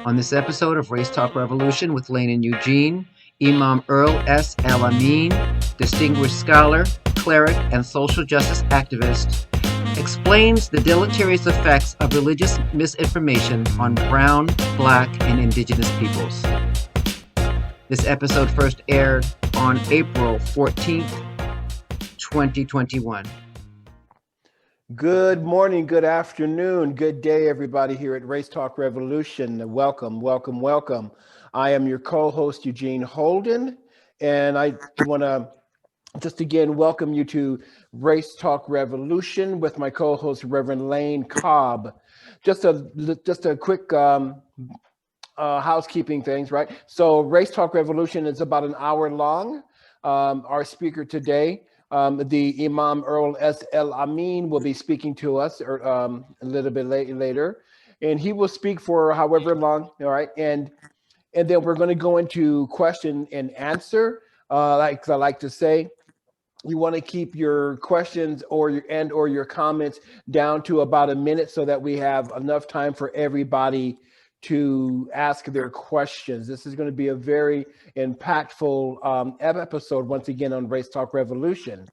On this episode of Race Talk Revolution with Lane and Eugene, Imam Earl S. El-Amin, distinguished scholar, cleric, and social justice activist, explains the deleterious effects of religious misinformation on brown, black, and indigenous peoples. This episode first aired on April 14th, 2021. Good morning, good afternoon, good day, everybody here at Race Talk Revolution. Welcome, welcome, welcome. I am your co-host, Eugene Holden, and I want to just again welcome you to Race Talk Revolution with my co-host, Reverend Lane Cobb. Just a quick housekeeping things, right? So Race Talk Revolution is about an hour long. Our speaker today, the Imam Earl S. El-Amin, will be speaking to us a little bit later, and he will speak for however long. All right, and then we're going to go into question and answer. Like I like to say, you want to keep your questions or your comments down to about a minute so that we have enough time for everybody to ask their questions. This is going to be a very impactful episode once again on Race Talk Revolution.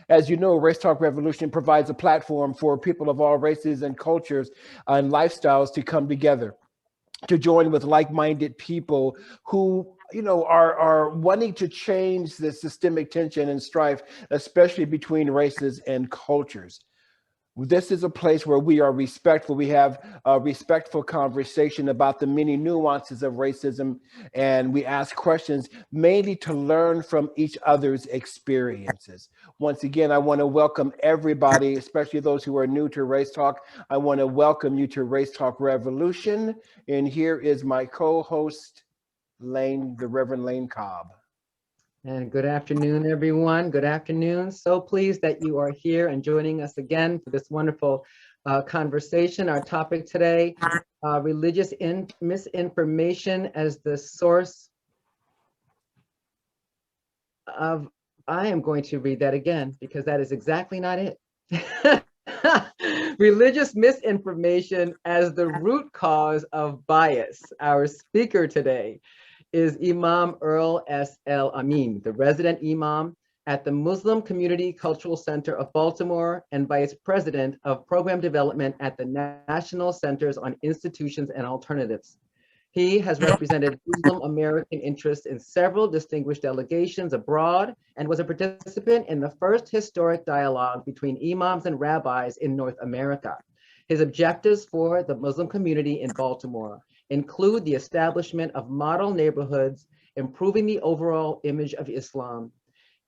As you know, Race Talk Revolution provides a platform for people of all races and cultures and lifestyles to come together, to join with like-minded people who are wanting to change the systemic tension and strife, especially between races and cultures. This is a place where we are respectful. We have a respectful conversation about the many nuances of racism, and we ask questions mainly to learn from each other's experiences. Once again, I want to welcome everybody, especially those who are new to Race Talk. I want to welcome you to Race Talk Revolution, and here is my co-host, Lane, the Reverend Lane Cobb. And good afternoon, everyone. Good afternoon. So pleased that you are here and joining us again for this wonderful conversation. Our topic today, religious misinformation as the source of, I am going to read that again because that is exactly not it. Religious misinformation as the root cause of bias. Our speaker today is Imam Earl S. El-Amin, the resident imam at the Muslim Community Cultural Center of Baltimore and vice president of program development at the National Centers on Institutions and Alternatives. He has represented Muslim American interests in several distinguished delegations abroad and was a participant in the first historic dialogue between imams and rabbis in North America. His objectives for the Muslim community in Baltimore include the establishment of model neighborhoods, improving the overall image of Islam,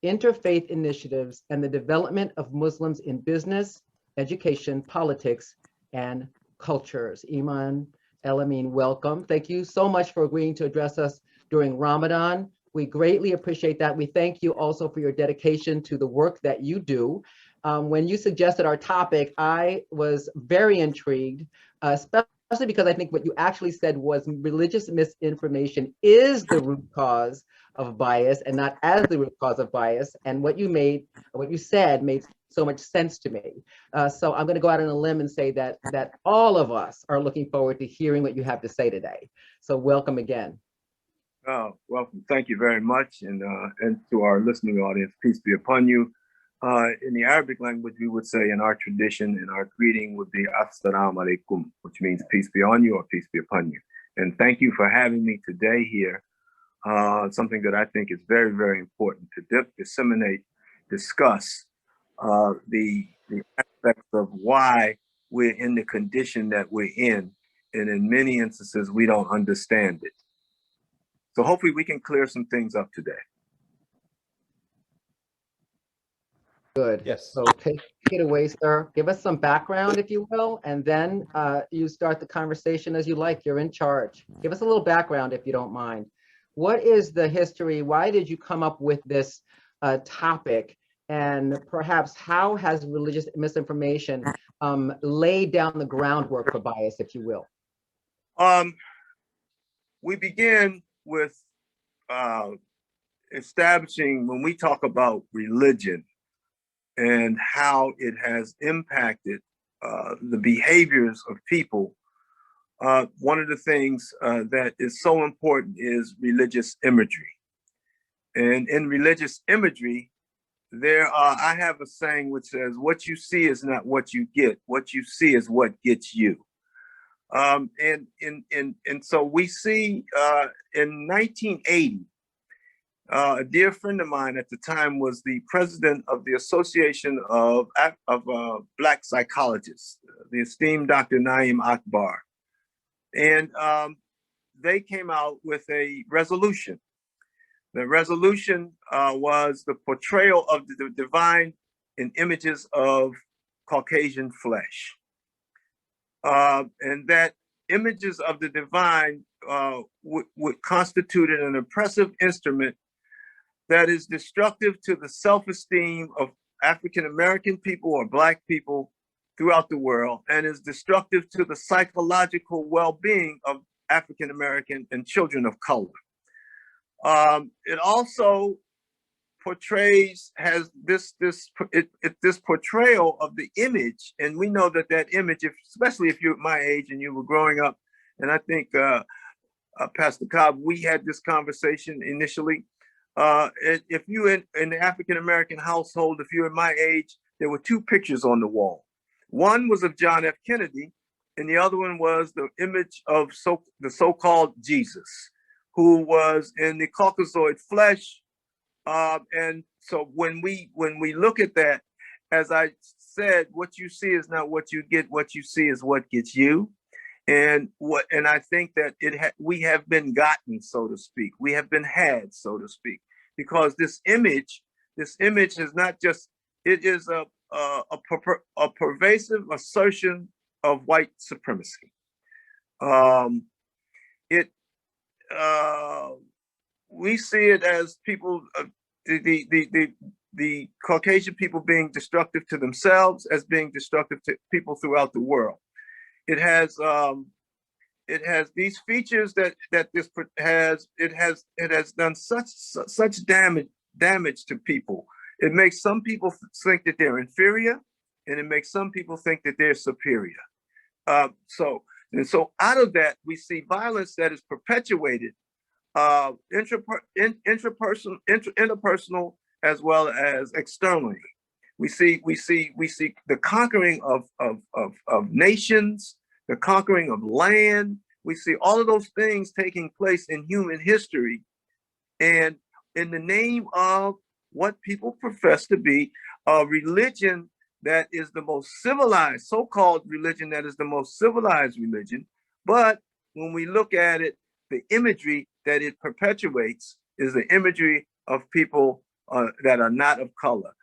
interfaith initiatives, and the development of Muslims in business, education, politics, and cultures. Imam El-Amin, welcome. Thank you so much for agreeing to address us during Ramadan. We greatly appreciate that. We thank you also for your dedication to the work that you do. When you suggested our topic, I was very intrigued, especially because I think what you actually said was religious misinformation is the root cause of bias and not as the root cause of bias. And what you said made so much sense to me. So I'm going to go out on a limb and say that all of us are looking forward to hearing what you have to say today. So welcome again. Welcome. Thank you very much. And to our listening audience, peace be upon you. In the Arabic language, we would say in our tradition, and our greeting would be Assalamu alaikum, which means peace be on you or peace be upon you. And thank you for having me today here. Something that I think is very, very important to discuss the aspects of why we're in the condition that we're in. And in many instances, we don't understand it. So hopefully we can clear some things up today. Good. Yes. So take it away, sir. Give us some background, if you will, and then you start the conversation as you like. You're in charge. Give us a little background, if you don't mind. What is the history? Why did you come up with this topic? And perhaps how has religious misinformation laid down the groundwork for bias, if you will? We begin with establishing, when we talk about religion and how it has impacted the behaviors of people one of the things that is so important is religious imagery. And in religious imagery, I have a saying which says, what you see is not what you get. What you see is what gets you. And so we see in 1980, a dear friend of mine at the time was the president of the Association of Black Psychologists, the esteemed Dr. Naeem Akbar. And they came out with a resolution. The resolution was the portrayal of the divine in images of Caucasian flesh. And that images of the divine would constitute an oppressive instrument that is destructive to the self-esteem of African-American people or Black people throughout the world, and is destructive to the psychological well-being of African-American and children of color. It also portrays, has this portrayal of the image, and we know that that image, especially if you're my age and you were growing up, and I think Pastor Cobb, we had this conversation initially. If you in the African-American household, if you're in my age, there were two pictures on the wall. One was of John F. Kennedy, and the other one was the image of the so-called Jesus, who was in the Caucasoid flesh. And so when we look at that, as I said, what you see is not what you get. What you see is what gets you. And I think that we have been gotten, so to speak. We have been had, so to speak, because this image is not just, it is a pervasive assertion of white supremacy. We see it as people, the Caucasian people being destructive to themselves, as being destructive to people throughout the world. It has these features that this has. It has done such damage to people. It makes some people think that they're inferior, and it makes some people think that they're superior. So out of that, we see violence that is perpetuated, interpersonal as well as externally. We see the conquering of nations, the conquering of land. We see all of those things taking place in human history, and in the name of what people profess to be a religion that is the most civilized, so-called religion that is the most civilized religion. But when we look at it, the imagery that it perpetuates is the imagery of people that are not of color.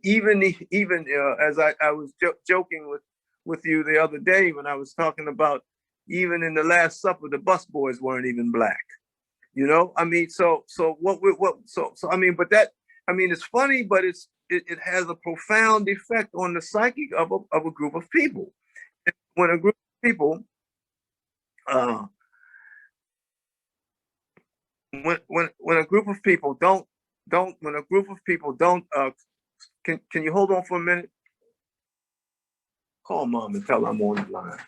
Even as I was joking with you the other day when I was talking about, even in the Last Supper, the busboys weren't even Black. You know, I mean, so I mean, but that, I mean, it's funny, but it has a profound effect on the psyche of a group of people. When a group of people, when a group of people don't, can you hold on for a minute? Call Mom and tell her I'm on the line.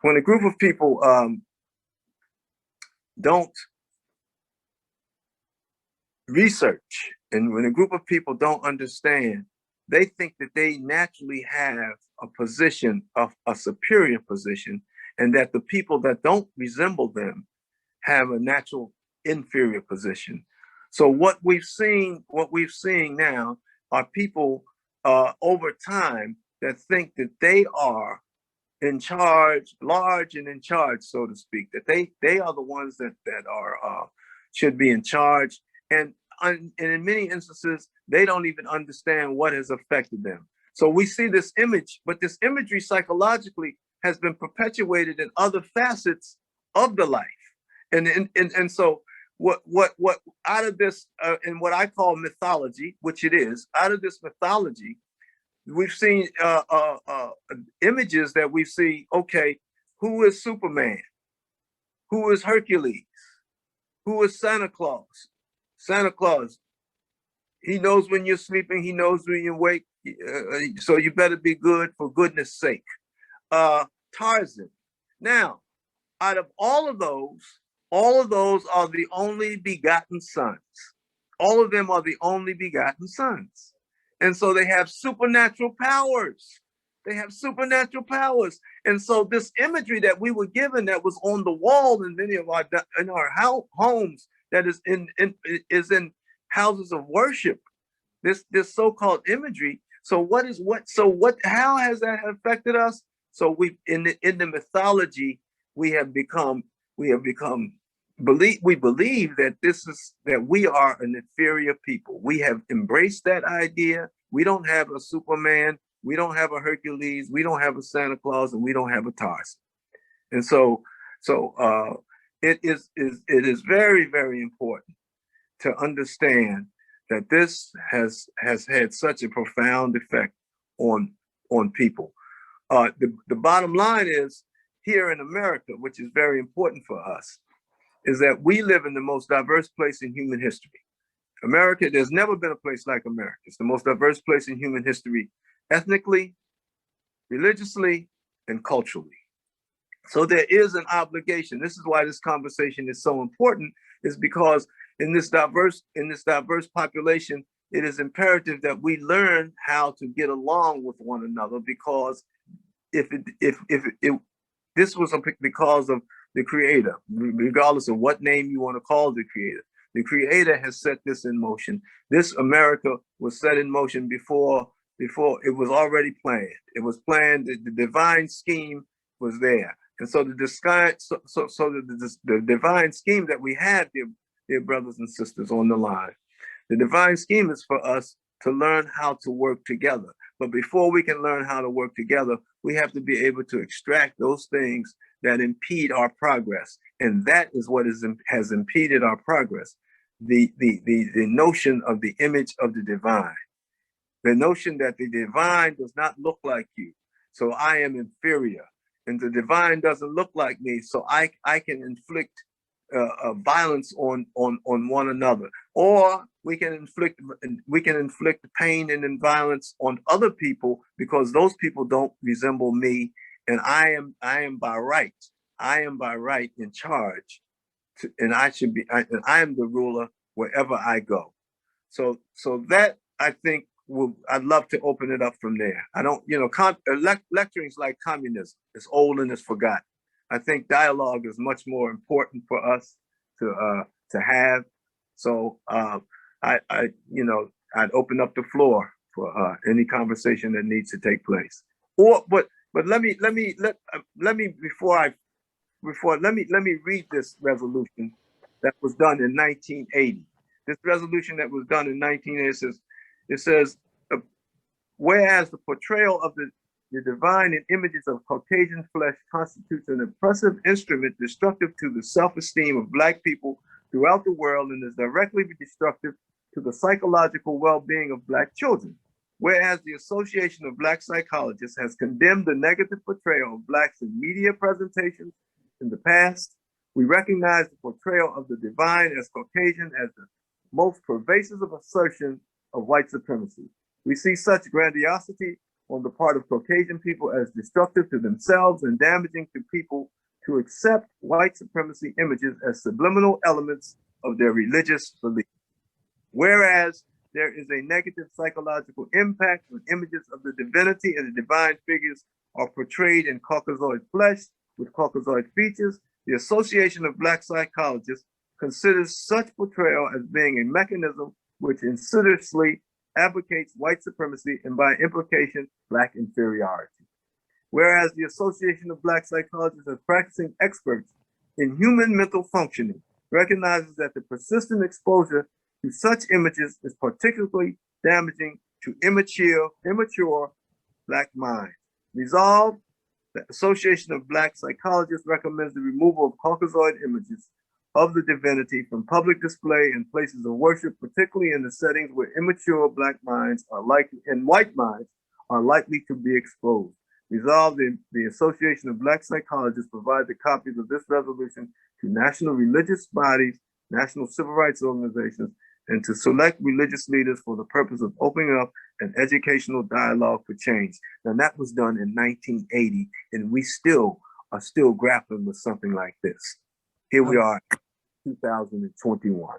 When a group of people don't research, and when a group of people don't understand, they think that they naturally have a position of a superior position, and that the people that don't resemble them have a natural inferior position. So what we've seen now are people over time that think that they are in charge, large and in charge, so to speak, that they are the ones that are should be in charge. And in many instances, they don't even understand what has affected them. So we see this image, but this imagery psychologically has been perpetuated in other facets of the life. And so what out of this, in what I call mythology, which it is, out of this mythology, we've seen images that we see, okay, who is Superman? Who is Hercules? Who is Santa Claus? Santa Claus, he knows when you're sleeping, he knows when you're awake, so you better be good for goodness sake. Tarzan. Now, out of all of those are the only begotten sons. All of them are the only begotten sons. And so they have supernatural powers. They have supernatural powers. And so this imagery that we were given that was on the wall in many of our homes, that is in houses of worship, this so-called imagery. So how has that affected us? So we in the mythology, we believe that we are an inferior people. We have embraced that idea. We don't have a Superman, we don't have a Hercules, we don't have a Santa Claus, and we don't have a Tarzan. And so it is very, very important to understand that this has had such a profound effect on people. The bottom line is, here in America, which is very important for us, is that we live in the most diverse place in human history. America, there's never been a place like America. It's the most diverse place in human history, ethnically, religiously, and culturally. So there is an obligation. This is why this conversation is so important, is because in this diverse population, it is imperative that we learn how to get along with one another, because this was because of the Creator, regardless of what name you want to call the Creator. The Creator has set this in motion. This America was set in motion before it was already planned. It was planned. The divine scheme was there, and so the divine scheme that we have, dear brothers and sisters on the line, the divine scheme is for us to learn how to work together. But before we can learn how to work together, we have to be able to extract those things that impede our progress. And that is what has impeded our progress. The notion of the image of the divine. The notion that the divine does not look like you, so I am inferior. And the divine doesn't look like me, so I can inflict violence on one another. Or we can inflict pain and violence on other people because those people don't resemble me, and I am by right in charge, and I am the ruler wherever I go. So that, I think, I'd love to open it up from there. I don't, lecturing is like communism. It's old and it's forgotten. I think dialogue is much more important for us to have. So I'd open up the floor for any conversation that needs to take place. But let me read this resolution that was done in 1980. This resolution that was done in 1980 says, whereas the portrayal of the divine in images of Caucasian flesh constitutes an oppressive instrument destructive to the self-esteem of Black people throughout the world and is directly destructive to the psychological well-being of Black children. Whereas the Association of Black Psychologists has condemned the negative portrayal of Blacks in media presentations in the past, we recognize the portrayal of the divine as Caucasian as the most pervasive assertion of white supremacy. We see such grandiosity on the part of Caucasian people as destructive to themselves and damaging to people to accept white supremacy images as subliminal elements of their religious belief. Whereas there is a negative psychological impact when images of the divinity and the divine figures are portrayed in Caucasoid flesh with Caucasoid features, the Association of Black Psychologists considers such portrayal as being a mechanism which insidiously advocates white supremacy and by implication, Black inferiority. Whereas the Association of Black Psychologists as practicing experts in human mental functioning recognizes that the persistent exposure to such images is particularly damaging to immature Black minds. Resolved, the Association of Black Psychologists recommends the removal of Caucasoid images of the divinity from public display in places of worship, particularly in the settings where immature Black minds are likely, and white minds are likely to be exposed. Resolved, the Association of Black Psychologists provide the copies of this resolution to national religious bodies, national civil rights organizations, and to select religious leaders for the purpose of opening up an educational dialogue for change. Now that was done in 1980, and we still are still grappling with something like this. Here we are, 2021.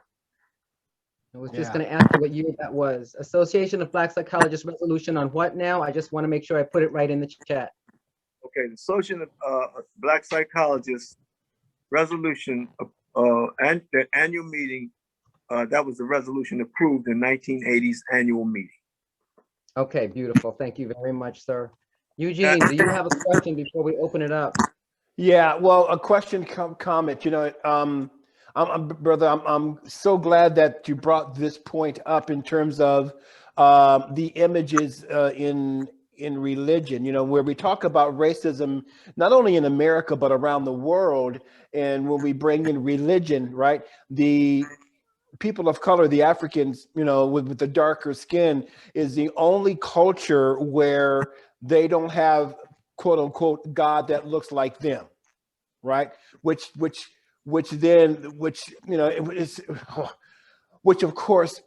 I was just going to ask you what year that was. Association of Black Psychologists resolution on what now? I just want to make sure I put it right in the chat. Okay, the Association of Black Psychologists resolution and the annual meeting, that was the resolution approved in 1980s annual meeting. Okay, beautiful. Thank you very much, sir. Eugene, do you have a question before we open it up? Yeah, well, a question, comment. You know, brother, I'm so glad that you brought this point up in terms of the images in religion. You know, where we talk about racism, not only in America but around the world, and when we bring in religion, right? The people of color, the Africans, you know, with the darker skin, is the only culture where they don't have, quote unquote, God that looks like them, right? Which of course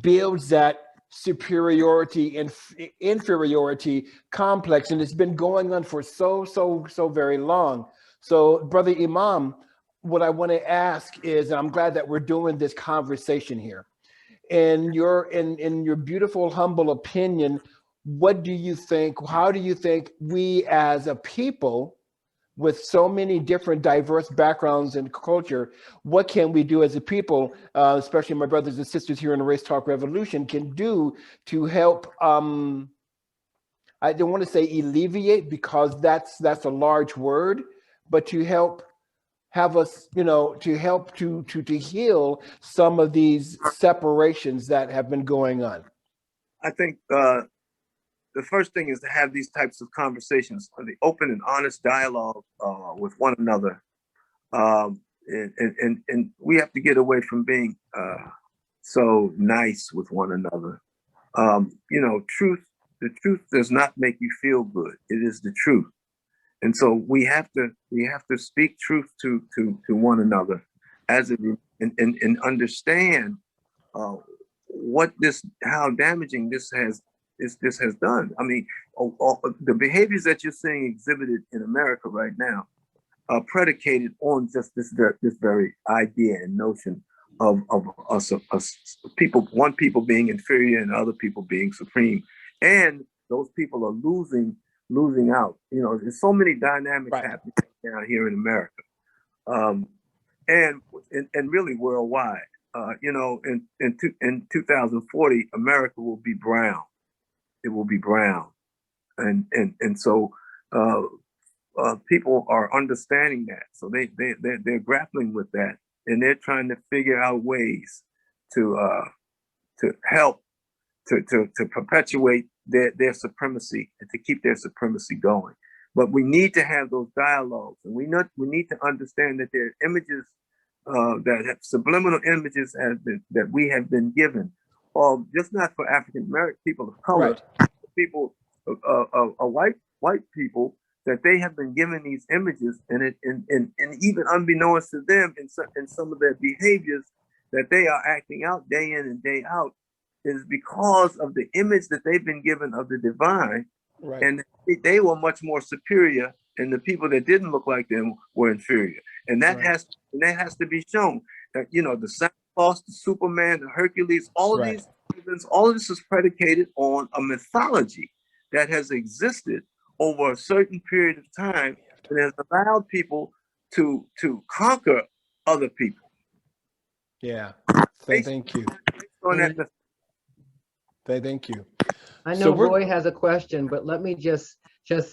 builds that superiority and inferiority complex, and it's been going on for so very long. So, Brother Imam, what I want to ask is, and I'm glad that we're doing this conversation here, in your beautiful, humble opinion, what do you think? How do you think we as a people with so many different diverse backgrounds and culture, what can we do as a people, especially my brothers and sisters here in the Race Talk Revolution, can do to help, I don't want to say alleviate, because that's a large word, but to help have us, you know, to help to heal some of these separations that have been going on? I think the first thing is to have these types of conversations, the open and honest dialogue with one another. And we have to get away from being so nice with one another. You know, the truth does not make you feel good. It is the truth. And so we have to speak truth to one another as it, and understand how damaging this has done. I mean, the behaviors that you're seeing exhibited in America right now are predicated on just this very idea and notion of people, one people being inferior and other people being supreme, and those people are losing out. You know, there's so many dynamics happening down here in America, and really worldwide. You know, in 2040, America will be brown. It will be brown, and so people are understanding that. So they're grappling with that, and they're trying to figure out ways to help to perpetuate their supremacy and to keep their supremacy going. But we need to have those dialogues, and we need to understand that there are images that have subliminal images that we have been given, just not for African American people of color, people, white people, that they have been given these images, and even unbeknownst to them, in some of their behaviors that they are acting out day in and day out, is because of the image that they've been given of the divine, and they were much more superior, and the people that didn't look like them were inferior, and that has to be shown. That, you know, the Santa Claus, the Superman, the Hercules, all of these events, all of this is predicated on a mythology that has existed over a certain period of time and has allowed people to conquer other people. Yeah. Thank you. Thank you. I know Roy has a question, but let me just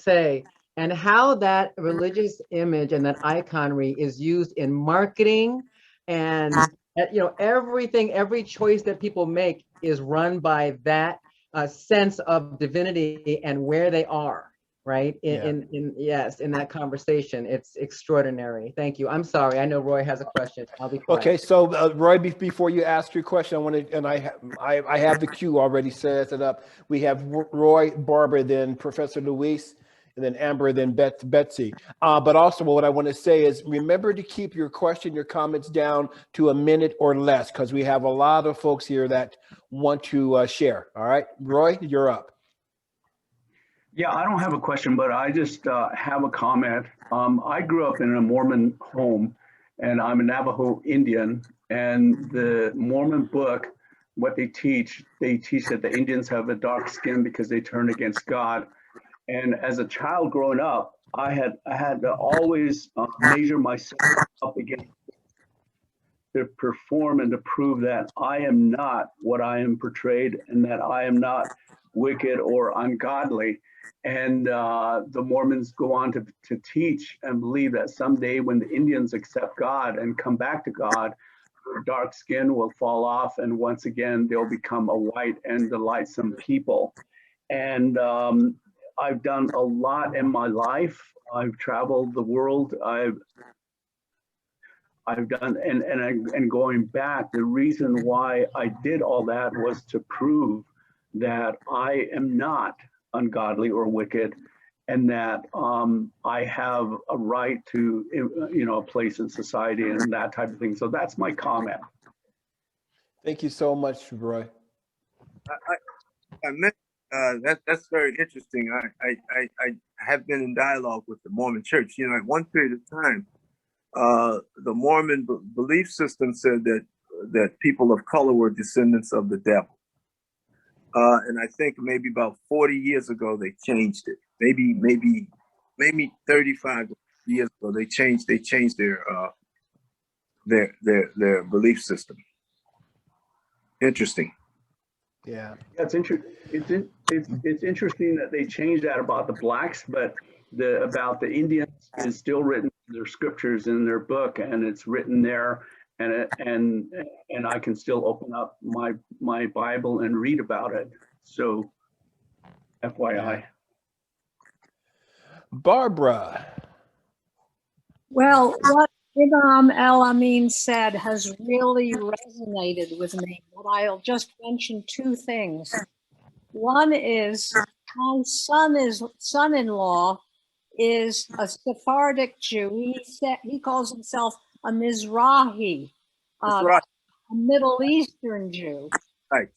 say, and how that religious image and that iconry is used in marketing, and you know, everything, every choice that people make is run by that sense of divinity and where they are, right? In that conversation. It's extraordinary. Thank you. I'm sorry. I know Roy has a question. I'll be quiet. Okay, so Roy, before you ask your question, I want to, and I have the queue already set it up. We have Roy, Barbara, then Professor Luis, and then Amber, then Betsy. But also what I want to say is, remember to keep your question, your comments down to a minute or less, because we have a lot of folks here that want to share. All right, Roy, you're up. Yeah, I don't have a question, but I just have a comment. I grew up in a Mormon home, and I'm a Navajo Indian. And the Mormon book, what they teach that the Indians have a dark skin because they turn against God. And as a child growing up, I had to always measure myself up against to perform and to prove that I am not what I am portrayed and that I am not wicked or ungodly. And the Mormons go on to teach and believe that someday when the Indians accept God and come back to God, their dark skin will fall off and once again they'll become a white and delightsome people. And I've done a lot in my life. I've traveled the world. I've done, and going back, the reason why I did all that was to prove that I am not ungodly or wicked, and that I have a right to, a place in society and that type of thing. So that's my comment. Thank you so much, Roy. I meant that's very interesting. I have been in dialogue with the Mormon Church. You know, at one period of time, the Mormon belief system said that people of color were descendants of the devil. And I think maybe about 40 years ago they changed it. Maybe 35 years ago they changed their belief system. Interesting. Yeah. It's interesting. It's interesting that they changed that about the blacks, but about the Indians is still written in their scriptures in their book, and it's written there, and I can still open up my Bible and read about it. So, FYI. Barbara. Well, what Imam El-Amin said has really resonated with me, but I'll just mention two things. One is my son-in-law is a Sephardic Jew. He calls himself a Mizrahi, Right. a Middle Eastern Jew. Right.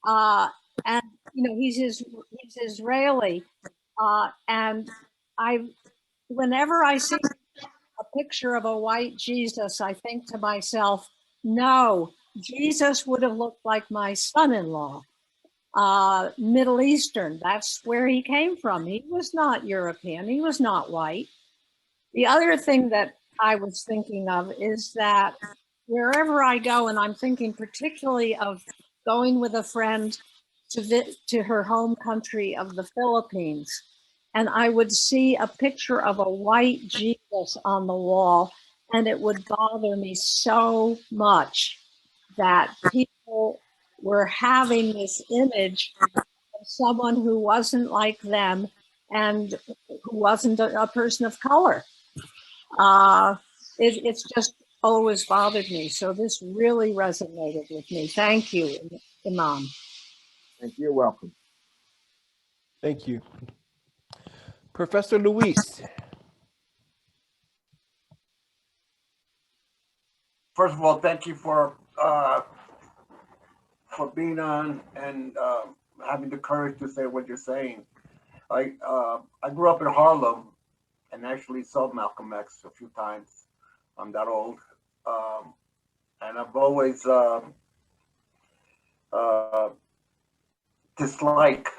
And he's Israeli. And whenever I see a picture of a white Jesus, I think to myself, no, Jesus would have looked like my son-in-law. Middle Eastern, that's where he came from. He was not European, he was not white. The other thing that I was thinking of is that wherever I go, and I'm thinking particularly of going with a friend to her home country of the Philippines, and I would see a picture of a white Jesus on the wall, and it would bother me so much that people were having this image of someone who wasn't like them and who wasn't a person of color. It's just always bothered me. So this really resonated with me. Thank you, Imam. Thank you. You're welcome. Thank you. Professor Luis. First of all, thank you for being on and having the courage to say what you're saying. I grew up in Harlem and actually saw Malcolm X a few times. I'm that old, and I've always disliked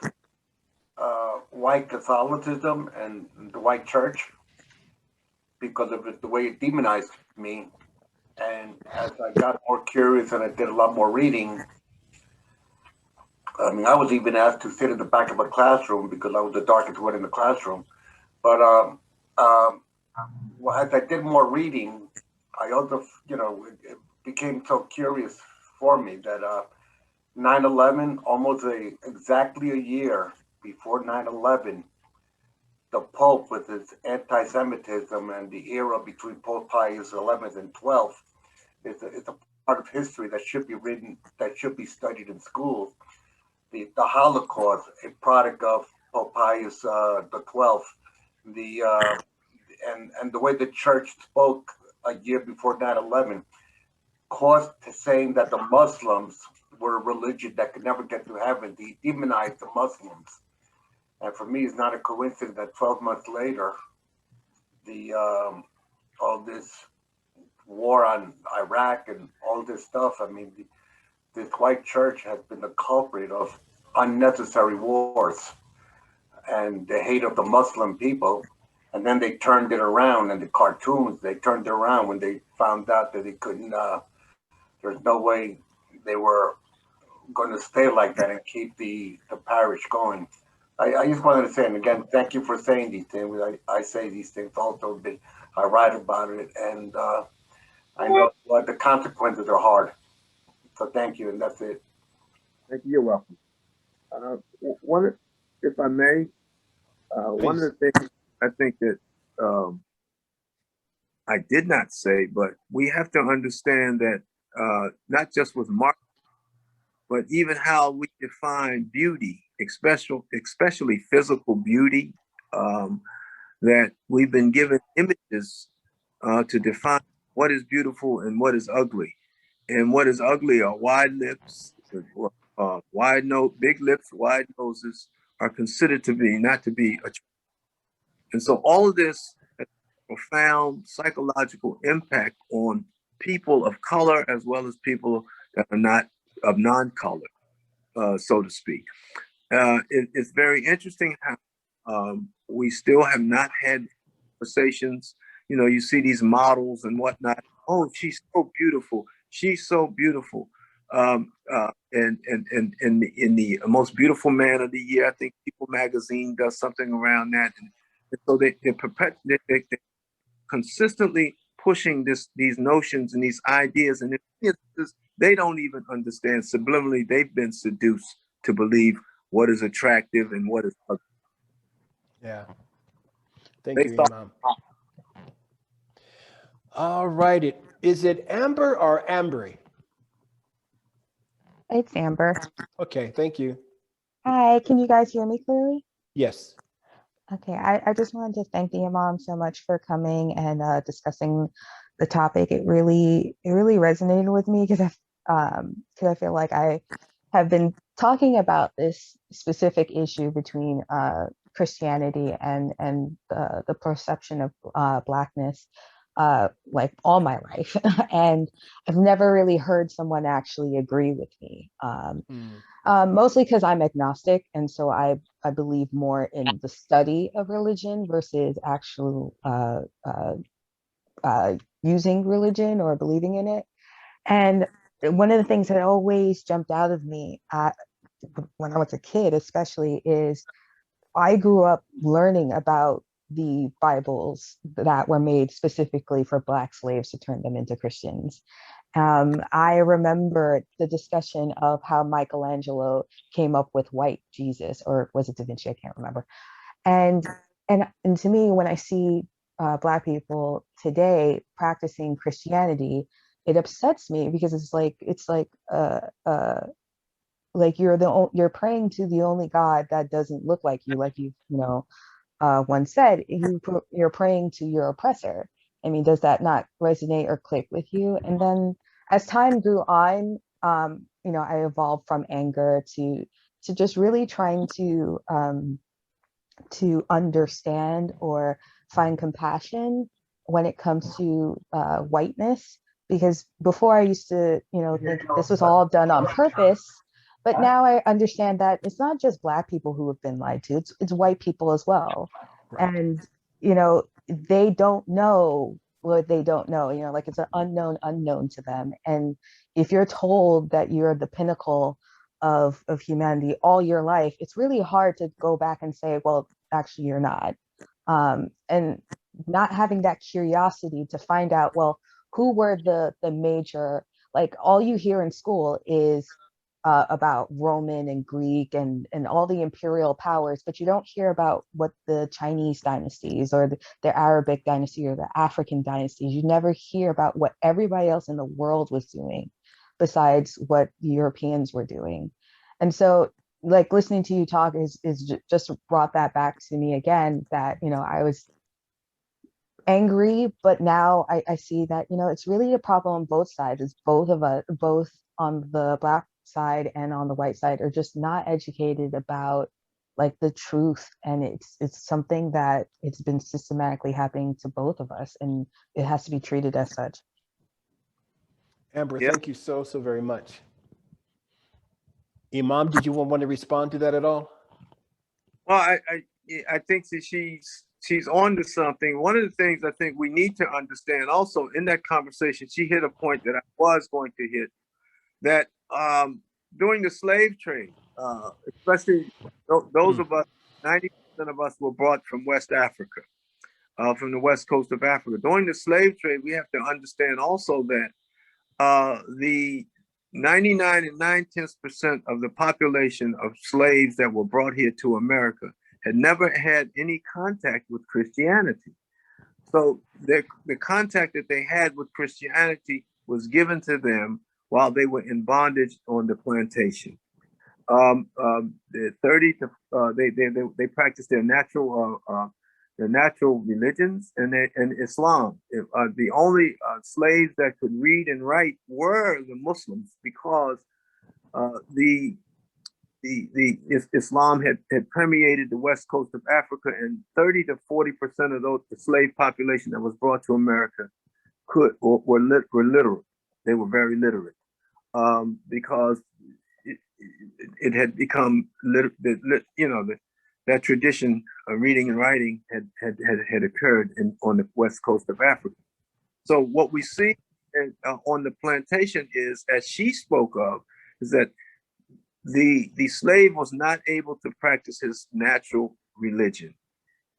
white Catholicism and the white church because of the way it demonized me. And as I got more curious and I did a lot more reading, I mean, I was even asked to sit in the back of a classroom because I was the darkest one in the classroom. But as I did more reading, I also, it became so curious for me that 9/11, almost exactly a year before 9/11, the Pope with his anti-Semitism and the era between Pope Pius XI and XII is a part of history that should be written, that should be studied in schools. The Holocaust, a product of Pope Pius XII, and the way the church spoke a year before 9/11, caused to saying that the Muslims were a religion that could never get to heaven. He demonized the Muslims. And for me, it's not a coincidence that 12 months later, the all this war on Iraq and all this stuff. I mean, this white church has been the culprit of unnecessary wars and the hate of the Muslim people. And then they turned it around, and the cartoons, they turned it around when they found out that they couldn't, there's no way they were going to stay like that and keep the parish going. I just wanted to say, and again, thank you for saying these things. I say these things also. I write about it, and I know what the consequences are hard. So thank you, and that's it. Thank you. You're welcome. One, if I may, one of the things I think that I did not say, but we have to understand that not just with Mark, but even how we define beauty, especially physical beauty, that we've been given images to define what is beautiful and what is ugly. And what is ugly are wide lips, wide nose, big lips, wide noses are considered to be not to be attractive. And so all of this has profound psychological impact on people of color as well as people that are not of non-color, so to speak. It's very interesting how we still have not had conversations. You know, you see these models and whatnot. Oh, she's so beautiful. She's so beautiful. And in the most beautiful man of the year, I think People Magazine does something around that. And so they're consistently pushing these notions and these ideas, and they don't even understand. Subliminally, they've been seduced to believe what is attractive and what is ugly. Yeah. Thank you, Imam. All righty. Is it Amber or Ambry? It's Amber. Okay, thank you. Hi, can you guys hear me clearly? Yes. Okay, I just wanted to thank the Imam so much for coming and discussing the topic. It really resonated with me because I feel like I have been talking about this specific issue between Christianity and the perception of Blackness like all my life, and I've never really heard someone actually agree with me. Mostly because I'm agnostic, and so I believe more in the study of religion versus actual using religion or believing in it. And one of the things that always jumped out of me when I was a kid, especially, is I grew up learning about the Bibles that were made specifically for Black slaves to turn them into Christians. I remember the discussion of how Michelangelo came up with white Jesus, or was it Da Vinci? I can't remember. And to me, when I see Black people today practicing Christianity, it upsets me because it's like you're praying to the only God that doesn't look like you once said. You're praying to your oppressor. I mean, does that not resonate or click with you? And then as time grew on, I evolved from anger to just really trying to understand or find compassion when it comes to whiteness. Because before I used to, think this was all done on purpose. But now I understand that it's not just Black people who have been lied to, it's white people as well. Right. And, they don't know what they don't know, like it's an unknown to them. And if you're told that you're the pinnacle of humanity all your life, it's really hard to go back and say, well, actually, you're not. And not having that curiosity to find out, well, who were the major, like all you hear in school is about Roman and Greek and all the imperial powers, but you don't hear about what the Chinese dynasties or the Arabic dynasty or the African dynasties. You never hear about what everybody else in the world was doing besides what the Europeans were doing. And so, like, listening to you talk is just brought that back to me again, that, I was angry, but now I see that, it's really a problem on both sides. It's both of us, both on the Black side and on the white side, are just not educated about like the truth, and it's something that it's been systematically happening to both of us, and it has to be treated as such. Amber, Yeah. thank you so very much. Imam, did you want to respond to that at all? Well, I think that she's on to something. One of the things I think we need to understand also in that conversation, she hit a point that I was going to hit, that during the slave trade, especially those of us, 90% of us were brought from West Africa, from the west coast of Africa. During the slave trade, we have to understand also that the 99 and 9/10% of the population of slaves that were brought here to America had never had any contact with Christianity. So the contact that they had with Christianity was given to them while they were in bondage on the plantation. They practiced their natural religions and Islam. The only slaves that could read and write were the Muslims, because Islam had permeated the west coast of Africa, and 30 to 40% of the slave population that was brought to America were literate. They were very literate, because it had become that tradition of reading and writing had occurred on the west coast of Africa. So what we see on the plantation is, as she spoke of, is that the slave was not able to practice his natural religion,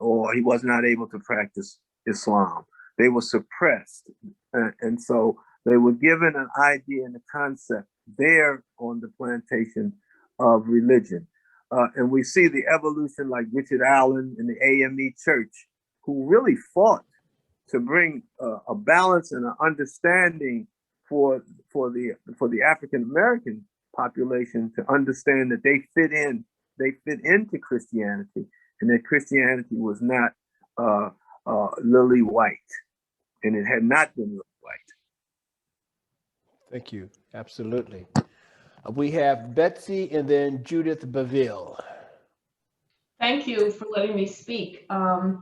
or he was not able to practice Islam. They were suppressed, and so they were given an idea and a concept there on the plantation of religion. And we see the evolution, like Richard Allen in the AME Church, who really fought to bring a balance and an understanding for the African American population, to understand that they fit into Christianity, and that Christianity was not lily white, and it had not been lily white. Thank you. Absolutely. We have Betsy and then Judith Baville. Thank you for letting me speak. I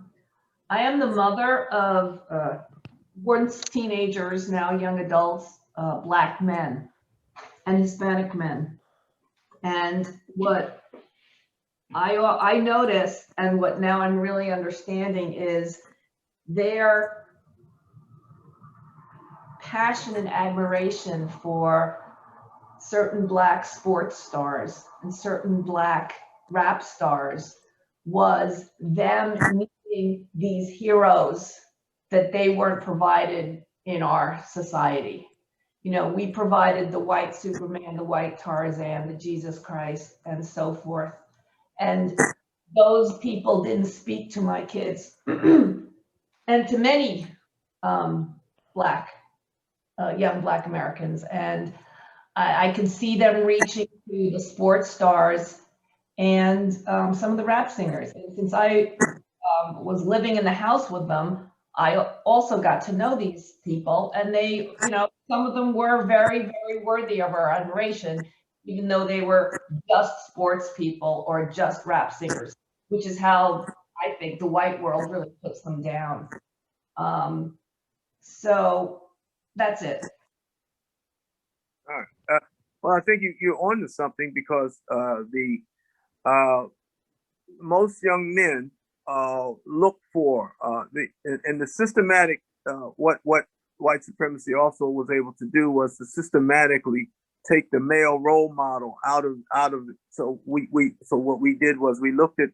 am the mother of once teenagers, now young adults, Black men and Hispanic men. And what I noticed, and what now I'm really understanding, is their passion and admiration for certain Black sports stars and certain Black rap stars was them meeting these heroes that they weren't provided in our society. You know, we provided the white Superman, the white Tarzan, the Jesus Christ, and so forth. And those people didn't speak to my kids and to many young Black Americans. And I can see them reaching to the sports stars and some of the rap singers. And since I was living in the house with them, I also got to know these people, and they, you know, some of them were very, very worthy of our admiration, even though they were just sports people or just rap singers, which is how I think the white world really puts them down. So that's it. All right. Well, I think you're on to something, because most young men look for the systematic, what white supremacy also was able to do was to systematically take the male role model out of it. So what we did was we looked at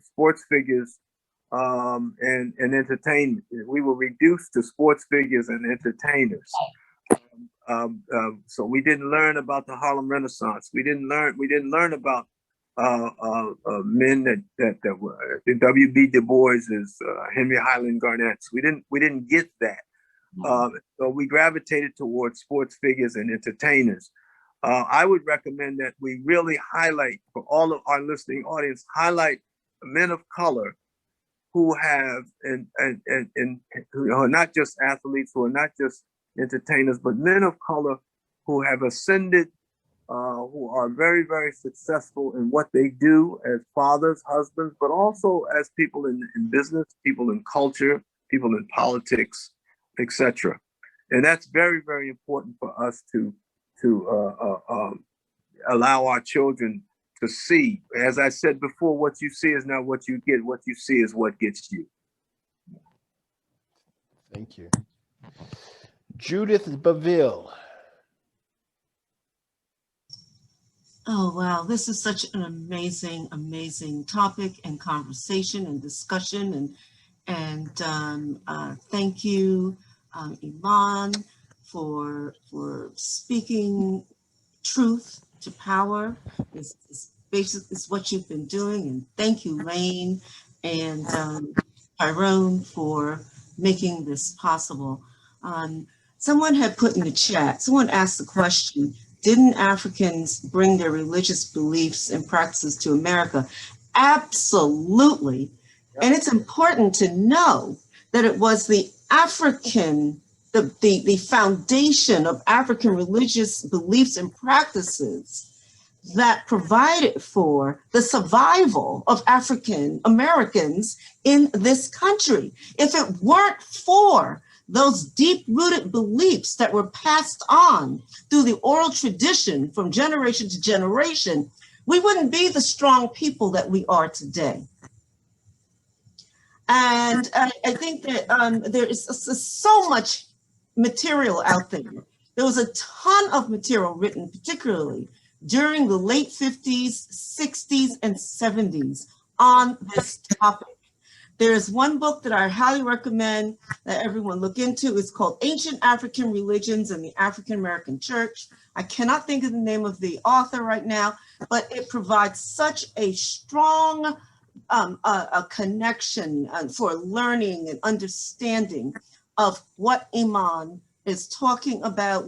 sports figures and entertainment. We were reduced to sports figures and entertainers. So we didn't learn about the Harlem Renaissance. We didn't learn about men that were the W.B. Du Bois's, Henry Highland Garnett's. We didn't get that. So we gravitated towards sports figures and entertainers. I would recommend that we really highlight, for all of our listening audience, highlight men of color who have and who are not just athletes, who are not just entertainers, but men of color who have ascended who are very, very successful in what they do as fathers, husbands, but also as people in business, people in culture, people in politics, etc. And that's very, very important for us to allow our children to see. As I said before, what you see is not what you get. What you see is what gets you. Thank you. Judith Baville. Oh, wow. This is such an amazing, amazing topic and conversation and discussion. And thank you, Iman, for speaking truth to power. It's basically what you've been doing. And thank you, Lane and Tyrone, for making this possible. Someone had put in the chat, someone asked the question, didn't Africans bring their religious beliefs and practices to America? Absolutely. And it's important to know that it was the African, the foundation of African religious beliefs and practices that provided for the survival of African Americans in this country. If it weren't for those deep-rooted beliefs that were passed on through the oral tradition from generation to generation, we wouldn't be the strong people that we are today. And I think that there is so much material out there. There was a ton of material written, particularly during the late 50s, 60s, and 70s on this topic. There's one book that I highly recommend that everyone look into. It's called Ancient African Religions and the African American Church. I cannot think of the name of the author right now, but it provides such a strong a connection for learning and understanding of what Iman is talking about,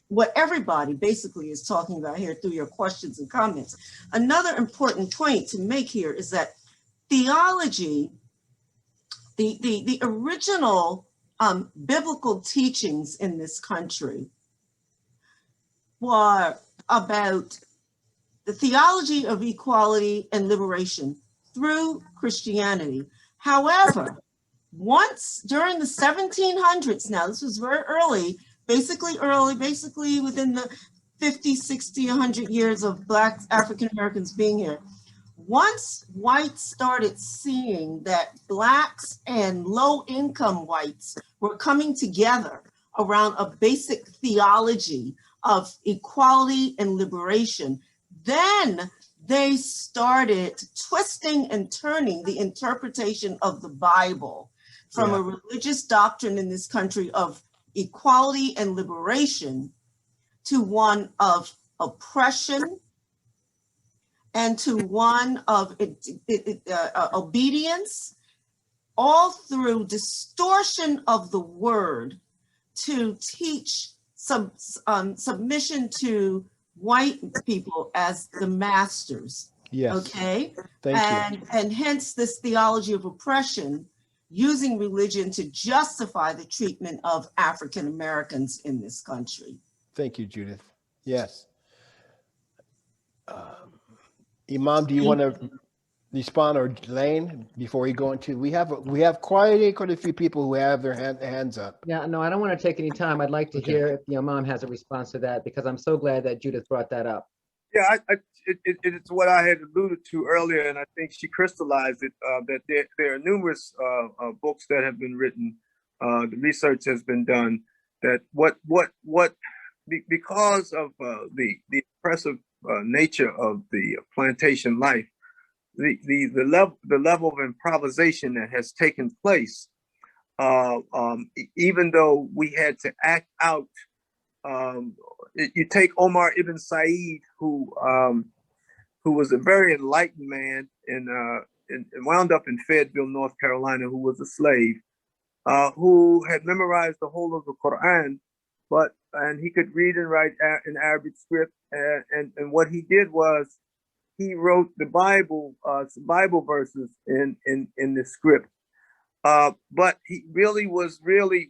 what everybody basically is talking about here through your questions and comments. Another important point to make here is that theology, the original biblical teachings in this country were about the theology of equality and liberation through Christianity. However, once during the 1700s, now this was very early, basically within the 50, 60, 100 years of Black African Americans being here, once whites started seeing that Blacks and low-income whites were coming together around a basic theology of equality and liberation, then they started twisting and turning the interpretation of the Bible from a religious doctrine in this country of equality and liberation to one of oppression and to one of obedience, all through distortion of the word to teach submission to white people as the masters. Yes. Okay. Thank you. And hence this theology of oppression, using religion to justify the treatment of African Americans in this country. Thank you, Judith. Yes. Imam, do you want to respond, or Lane, before we go into, we have quite a few people who have their hands up. Yeah, no, I don't want to take any time. I'd like to hear if the Imam has a response to that, because I'm so glad that Judith brought that up. Yeah, it's what I had alluded to earlier, and I think she crystallized it, that there are numerous books that have been written, the research has been done, that because of the oppressive nature of the plantation life, the level of improvisation that has taken place, even though we had to act out. You take Omar ibn Said, who was a very enlightened man and wound up in Fayetteville, North Carolina, who was a slave, who had memorized the whole of the Quran, and he could read and write in Arabic script, and what he did was he wrote the Bible verses in the script. But what he was really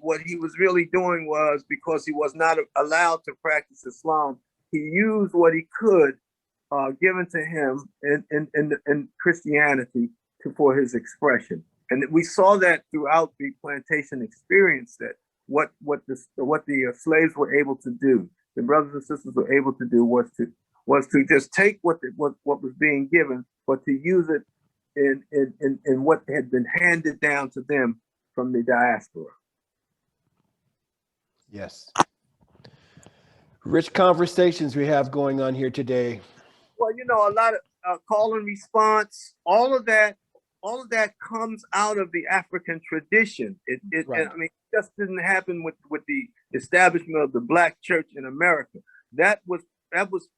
doing was, because he was not allowed to practice Islam, he used what he could given to him in Christianity for his expression. And we saw that throughout the plantation experience, that what the slaves were able to do, the brothers and sisters were able to do, was to just take what was being given, but to use it in what had been handed down to them from the diaspora. Yes. Rich conversations we have going on here today. Well, you know, a lot of call and response, all of that comes out of the African tradition. Right. I mean, it just didn't happen with the establishment of the Black church in America. That was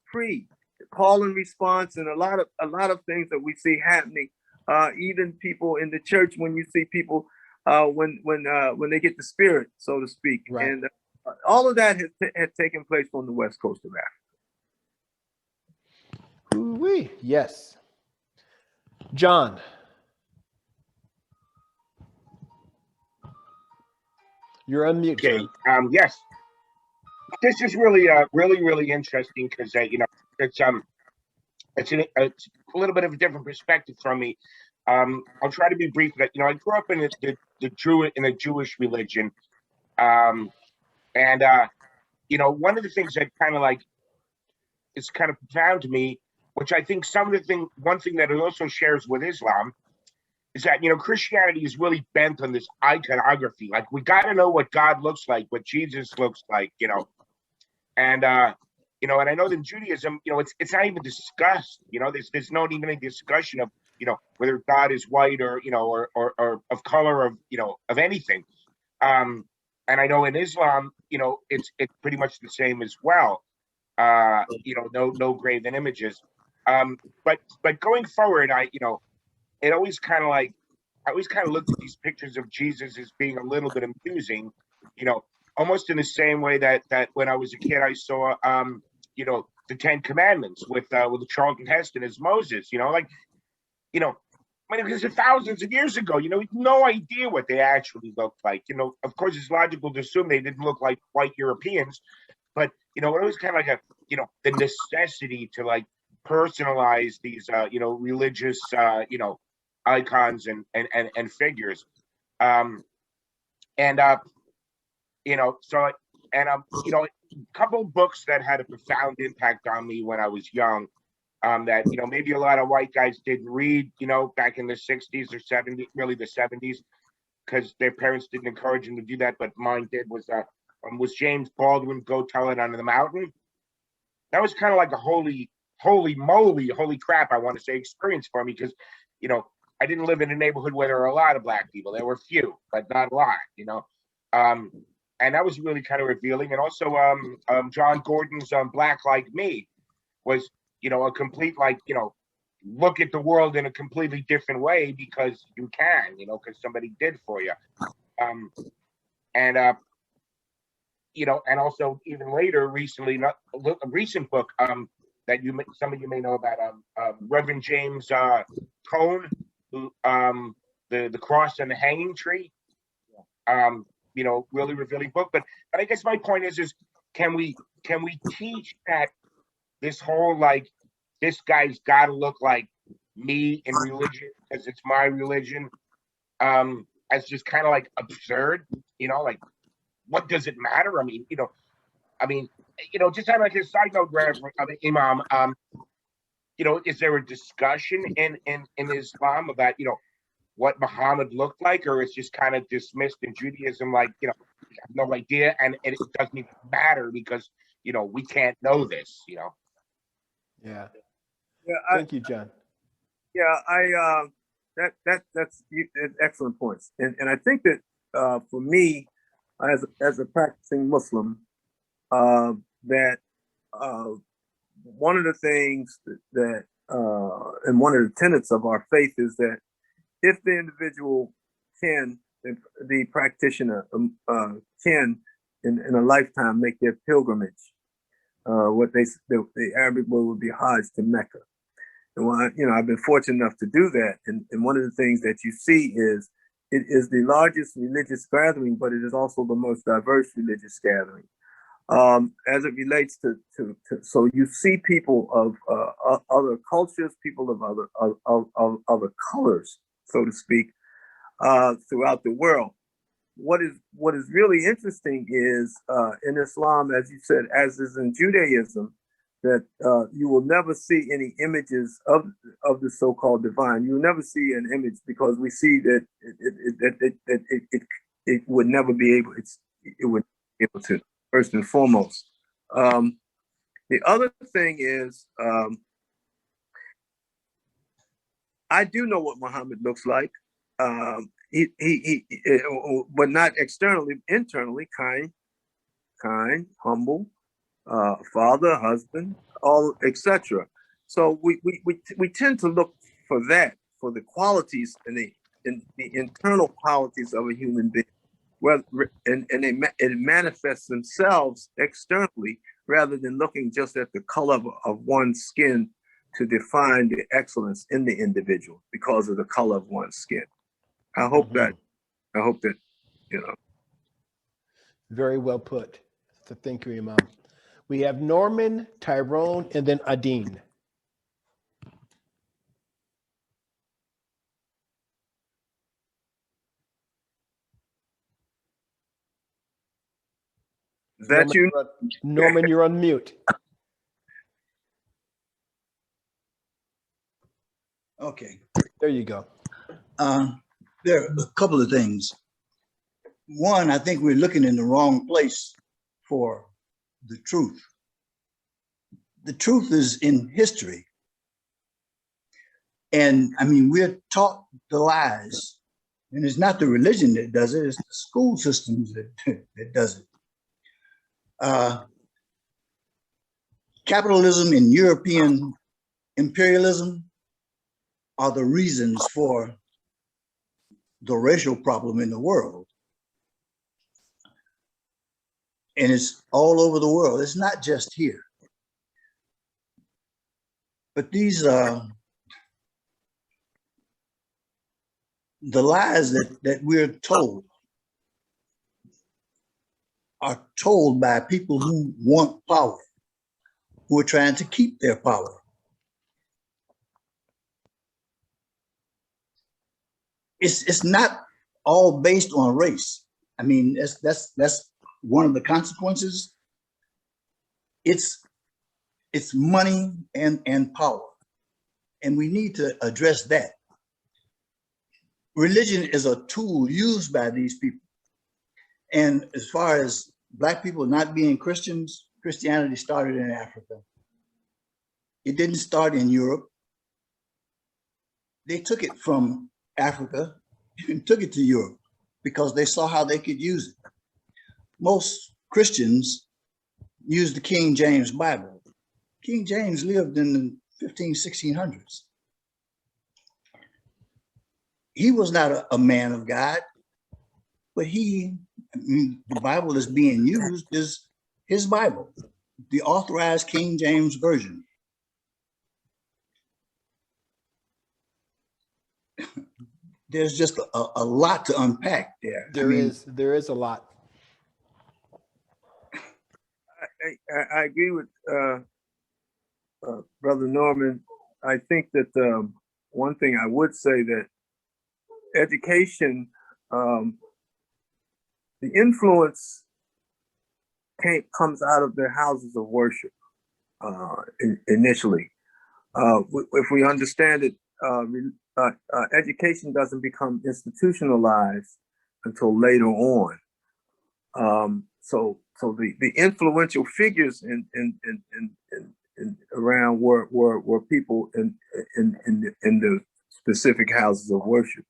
pre call and response, and a lot of things that we see happening. Even people in the church, when you see people when they get the spirit, so to speak, right. And all of that had taken place on the west coast of Africa. Ooh-wee. Yes. John. You're on mute. Okay. Yes. This is really, really interesting because you know, it's a little bit of a different perspective from me. I'll try to be brief. But you know, I grew up in the Jewish religion, and you know, one of the things that kind of like is kind of profound to me, which I think one thing that it also shares with Islam, is that, you know, Christianity is really bent on this iconography. Like, we got to know what God looks like, what Jesus looks like, you know. And you know, and I know that in Judaism, you know, it's not even discussed. You know, there's not even a discussion of, you know, whether God is white or, you know, or of color, of, you know, of anything. And I know in Islam, you know, it's pretty much the same as well. You know, no graven images. But going forward, you know, it always kind of like, I always kind of looked at these pictures of Jesus as being a little bit amusing, you know, almost in the same way that when I was a kid, I saw, you know, the 10 Commandments with Charlton Heston as Moses, you know, like, you know, I mean, because thousands of years ago, you know, we had no idea what they actually looked like. You know, of course, it's logical to assume they didn't look like white Europeans, but, you know, it was kind of like you know, the necessity to like personalize these, you know, religious, you know, icons and figures. You know, so, and you know, a couple of books that had a profound impact on me when I was young, that, you know, maybe a lot of white guys didn't read, you know, back in the 60s or 70s, really the 70s, because their parents didn't encourage them to do that, but mine did, was James Baldwin, Go Tell It on the Mountain. That was kind of like a holy moly, holy crap, I want to say, experience for me, because, you know, I didn't live in a neighborhood where there were a lot of Black people. There were few, but not a lot, you know. And that was really kind of revealing. And also John Gordon's Black Like Me was, you know, a complete, like, you know, look at the world in a completely different way, because you can, you know, because somebody did for you. You know, and also even later, recently, a recent book that some of you may know about, Reverend James Cone, who, the Cross and the Hanging Tree. You know, really revealing book. But I guess my point is can we teach that this whole, like, this guy's got to look like me in religion because it's my religion, as just kind of like absurd, you know, like, what does it matter? I mean, you know, just have like a side note, Imam, you know, is there a discussion in Islam about, you know, what Muhammad looked like, or it's just kind of dismissed in Judaism, like, you know, we have no idea, and it doesn't even matter because, you know, we can't know this, you know? Yeah. Yeah. Thank you, John. Yeah, that's excellent points. And I think that for me, as a practicing Muslim, that one of the things that and one of the tenets of our faith is that if the individual can, the practitioner can in a lifetime make their pilgrimage, what the Arabic word would be Hajj, to Mecca. And you know, I've been fortunate enough to do that. And one of the things that you see is it is the largest religious gathering, but it is also the most diverse religious gathering. as it relates to so you see people of other cultures, people of other colors, so to speak, throughout the world. What is really interesting is in Islam, as you said, as is in Judaism, that you will never see any images of the so-called divine. You will never see an image, because we see that it would never be able. It would be able to, first and foremost. The other thing is, I do know what Muhammad looks like. He but not externally, internally, kind, humble, father, husband, all, etc. So we tend to look for that, for the qualities and the internal qualities of a human being, and it manifests themselves externally, rather than looking just at the color of one's skin to define the excellence in the individual because of the color of one's skin. I hope that, you know. Very well put. So thank you, Imam. We have Norman, Tyrone, and then Adine. Is that you? Norman, you're on mute. Okay. There you go. There are a couple of things. One, I think we're looking in the wrong place for the truth. The truth is in history. And I mean, we're taught the lies. And it's not the religion that does it, it's the school systems that does it. Capitalism and European imperialism are the reasons for the racial problem in the world. And it's all over the world. It's not just here. But these the lies that we're told are told by people who want power, who are trying to keep their power. It's not all based on race. I mean, that's one of the consequences. It's money and power, and we need to address that. Religion is a tool used by these people, and as far as Black people not being Christians, Christianity started in Africa. It didn't start in Europe. They took it from Africa and took it to Europe because they saw how they could use it. Most Christians use the King James Bible. King James lived in the 1600s. He was not a man of God, but the Bible that's being used is his Bible, the authorized King James Version. There's just a lot to unpack there. There is a lot. I agree with Brother Norman. I think that one thing I would say that education, the influence comes out of their houses of worship initially. If we understand it, education doesn't become institutionalized until later on. So the influential figures in around were people in the specific houses of worship,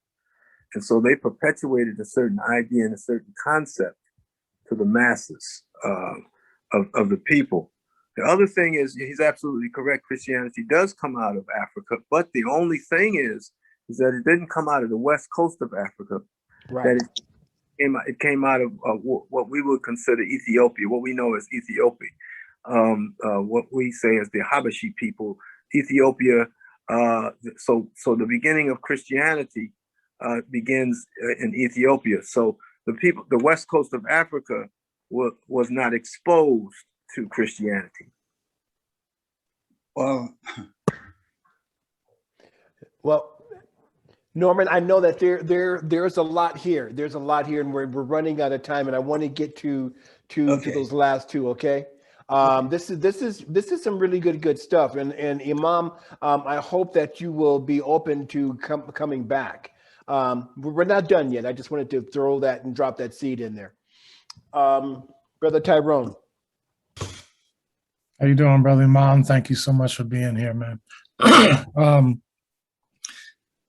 and so they perpetuated a certain idea and a certain concept to the masses of the people. The other thing is, he's absolutely correct. Christianity does come out of Africa, but the only thing is that it didn't come out of the west coast of Africa. Right. That it came out of what we would consider Ethiopia, what we know as Ethiopia, what we say as the Habashi people, Ethiopia. So the beginning of Christianity begins in Ethiopia. So the west coast of Africa was not exposed to Christianity? Well, Norman, I know that there's a lot here. There's a lot here, and we're running out of time, and I want to get to those last two. Okay. This is some really good stuff, and Imam, I hope that you will be open to coming back. We're not done yet. I just wanted to throw that and drop that seed in there. Brother Tyrone. How you doing, Brother Imam? Thank you so much for being here, man.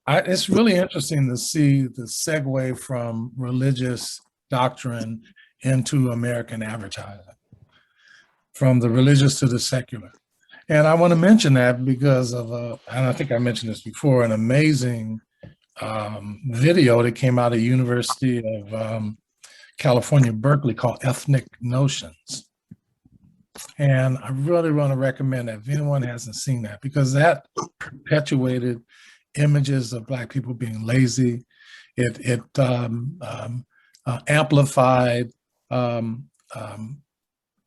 It's really interesting to see the segue from religious doctrine into American advertising, from the religious to the secular. And I want to mention that because of, and I think I mentioned this before, an amazing video that came out of University of California, Berkeley, called Ethnic Notions. And I really want to recommend that if anyone hasn't seen that, because that perpetuated images of Black people being lazy. It amplified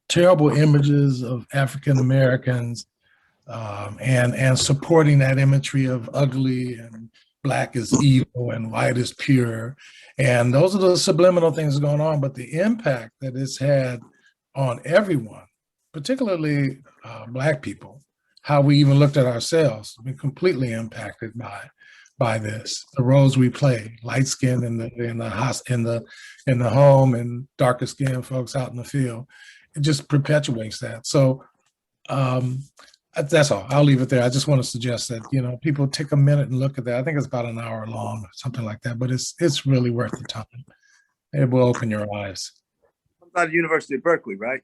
terrible images of African Americans and supporting that imagery of ugly and Black is evil and white is pure. And those are the subliminal things going on, but the impact that it's had on everyone, particularly Black people, how we even looked at ourselves, been completely impacted by this. The roles we play, light skinned in the home, and darker skinned folks out in the field. It just perpetuates that. So that's all. I'll leave it there. I just want to suggest that, you know, people take a minute and look at that. I think it's about an hour long, or something like that, but it's really worth the time. It will open your eyes. About the University of Berkeley, right?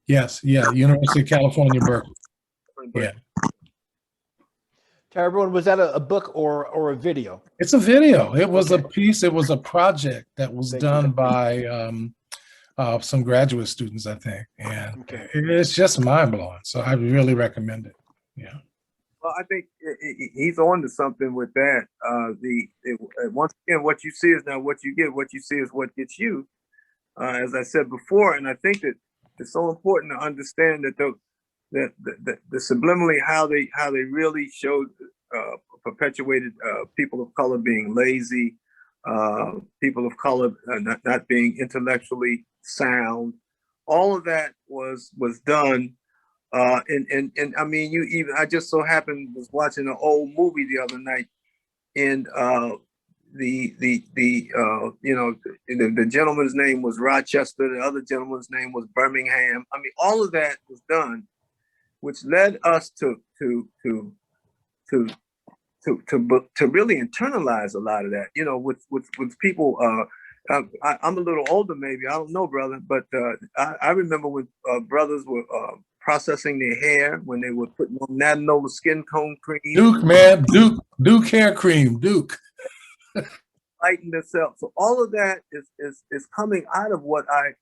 Yes, yeah, University of California, Berkeley. Yeah. Tyrone, was that a book or a video? It's a video. It was a piece. It was a project that was done by some graduate students, I think, and it's just mind blowing. So I really recommend it. Yeah. Well, I think he's on to something with that. Once again, what you see is not what you get. What you see is what gets you. As I said before, and I think that it's so important to understand that the subliminally how they really showed perpetuated people of color being lazy, people of color not being intellectually sound. All of that was done. And I mean, I just so happened was watching an old movie the other night, and the gentleman's name was Rochester, the other gentleman's name was Birmingham. I mean, all of that was done, which led us to really internalize a lot of that. You know, with people. I'm a little older, maybe, I don't know, brother, but I remember when brothers were processing their hair, when they were putting on Nanola skin tone cream. Duke, man, Duke hair cream, Duke. Lighten themselves. So all of that is coming out of what I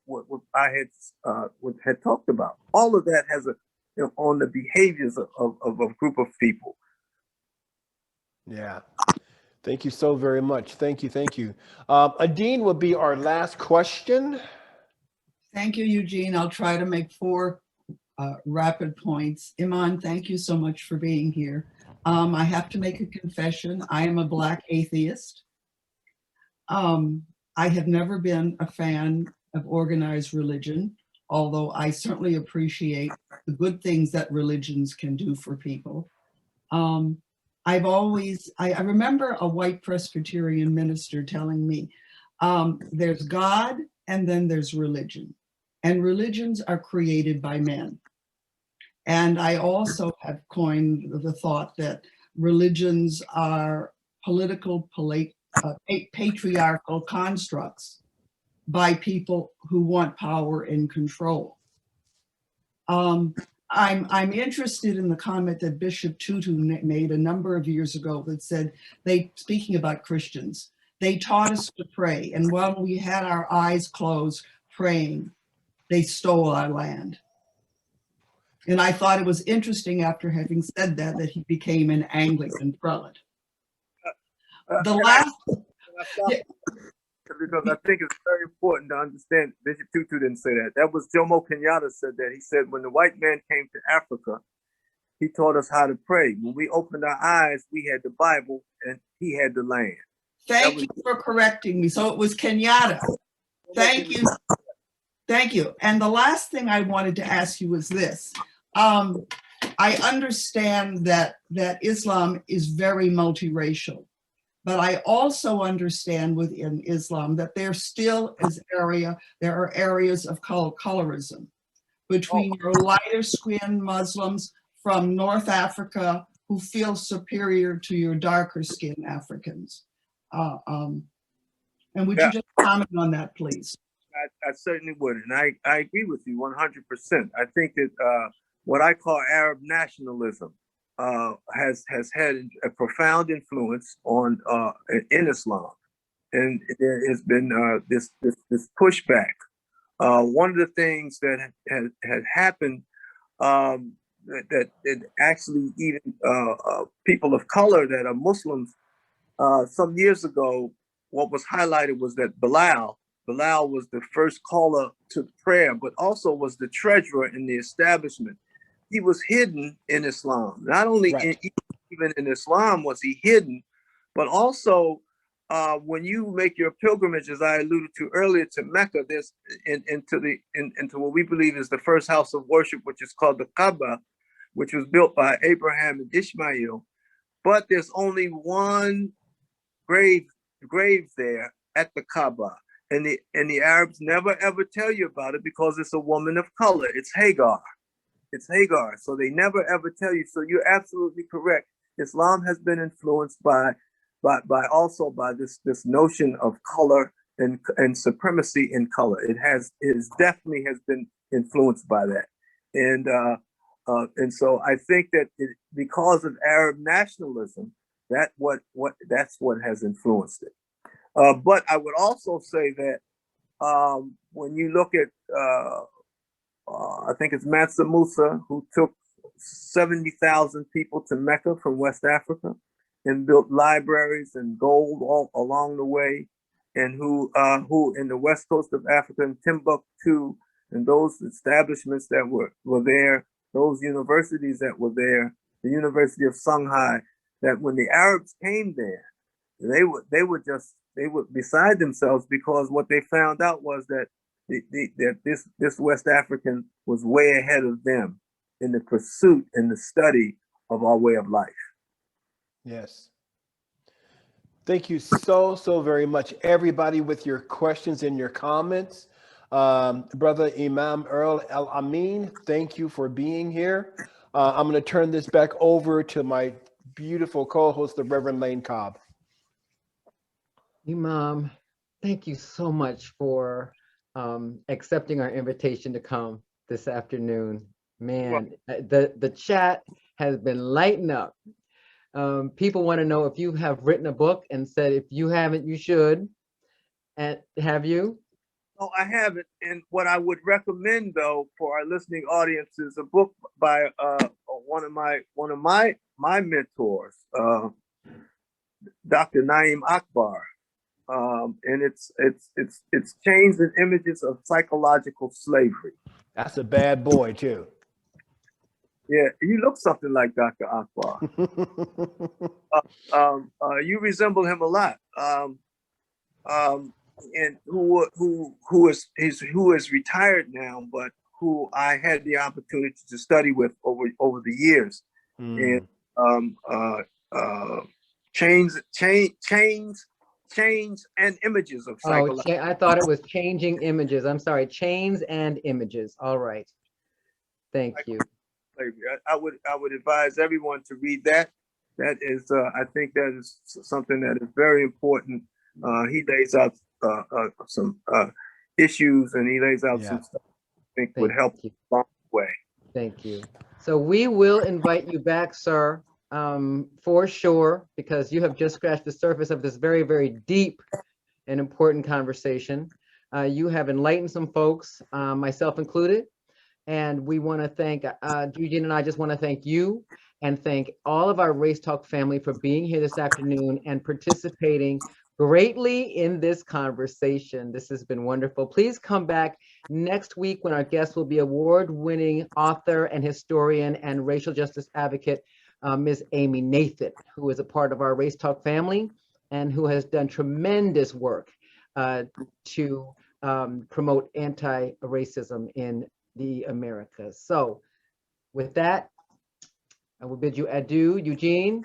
had talked about. All of that has on the behaviors of a group of people. Yeah. Thank you so very much. Thank you. Adine will be our last question. Thank you, Eugene. I'll try to make 4 rapid points. Iman, thank you so much for being here. I have to make a confession. I am a Black atheist. I have never been a fan of organized religion, although I certainly appreciate the good things that religions can do for people. I remember a white Presbyterian minister telling me, there's God and then there's religion, and religions are created by men. And I also have coined the thought that religions are patriarchal constructs by people who want power and control. I'm interested in the comment that Bishop Tutu made a number of years ago that said, speaking about Christians, they taught us to pray, and while we had our eyes closed praying, they stole our land. And I thought it was interesting, after having said that he became an Anglican prelate. Can because I think it's very important to understand. Bishop Tutu didn't say that. That was Jomo Kenyatta said that. He said when the white man came to Africa, he taught us how to pray. When we opened our eyes, we had the Bible and he had the land. Thank you for correcting me. So it was Kenyatta. Thank you. Thank you. And the last thing I wanted to ask you was this. I understand that Islam is very multiracial, but I also understand within Islam that there still there are areas of colorism between your lighter skinned Muslims from North Africa who feel superior to your darker skinned Africans. And would you just comment on that, please? I certainly would. And I agree with you 100%. I think that what I call Arab nationalism has had a profound influence on in Islam. And there has been this pushback. One of the things that had happened that actually even people of color that are Muslims some years ago, what was highlighted was that Bilal was the first caller to prayer, but also was the treasurer in the establishment. He was hidden in Islam. Not only even in Islam was he hidden, but also when you make your pilgrimage, as I alluded to earlier, to Mecca, there's into what we believe is the first house of worship, which is called the Kaaba, which was built by Abraham and Ishmael. But there's only one grave there at the Kaaba. And the Arabs never ever tell you about it because it's a woman of color. It's Hagar. It's Hagar. So they never ever tell you. So you're absolutely correct. Islam has been influenced by this notion of color and supremacy in color. It definitely has been influenced by that. And so I think that because of Arab nationalism, that's what has influenced it. But I would also say that when you look at, I think it's Mansa Musa, who took 70,000 people to Mecca from West Africa and built libraries and gold all along the way, and who in the west coast of Africa, in Timbuktu, and those establishments that were there, those universities that were there, the University of Shanghai, that when the Arabs came there, they were beside themselves, because what they found out was that this West African was way ahead of them in the pursuit and the study of our way of life. Yes. Thank you so very much, everybody, with your questions and your comments. Brother Imam Earl El-Amin, thank you for being here. I'm going to turn this back over to my beautiful co-host, the Reverend Lane Cobb. Imam, thank you so much for accepting our invitation to come this afternoon. Man, the chat has been lighting up. People want to know if you have written a book, and said if you haven't, you should. And have you? No, I haven't. And what I would recommend, though, for our listening audience is a book by one of my mentors, Dr. Naeem Akbar. And it's Chains and Images of Psychological Slavery. That's a bad boy too. Yeah, you look something like Dr. Akbar. You resemble him a lot. And who is retired now, but who I had the opportunity to study with over the years. And chains and images of psychology. I thought it was Changing Images. I'm sorry, Chains and Images. All right. Thank you. I would advise everyone to read that. That is, I think that is something that is very important. He lays out some issues, and he lays out some stuff I think would help you along the way. Thank you. So we will invite you back, sir, for sure, because you have just scratched the surface of this very, very deep and important conversation. You have enlightened some folks, myself included. And we want to thank, Eugene and I just want to thank you and thank all of our Race Talk family for being here this afternoon and participating greatly in this conversation. This has been wonderful. Please come back next week when our guest will be award-winning author and historian and racial justice advocate, Ms. Amy Nathan, who is a part of our Race Talk family and who has done tremendous work to promote anti-racism in the Americas. So with that, I will bid you adieu. Eugene.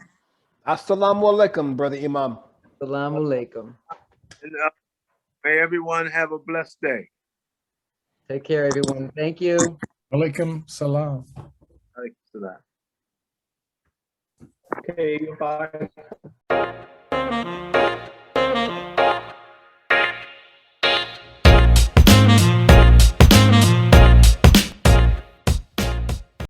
Assalamu alaikum, Brother Imam. Assalamu alaikum. And, may everyone have a blessed day. Take care, everyone. Thank you. Alaikum salam. Alaikum salam. Okay, bye.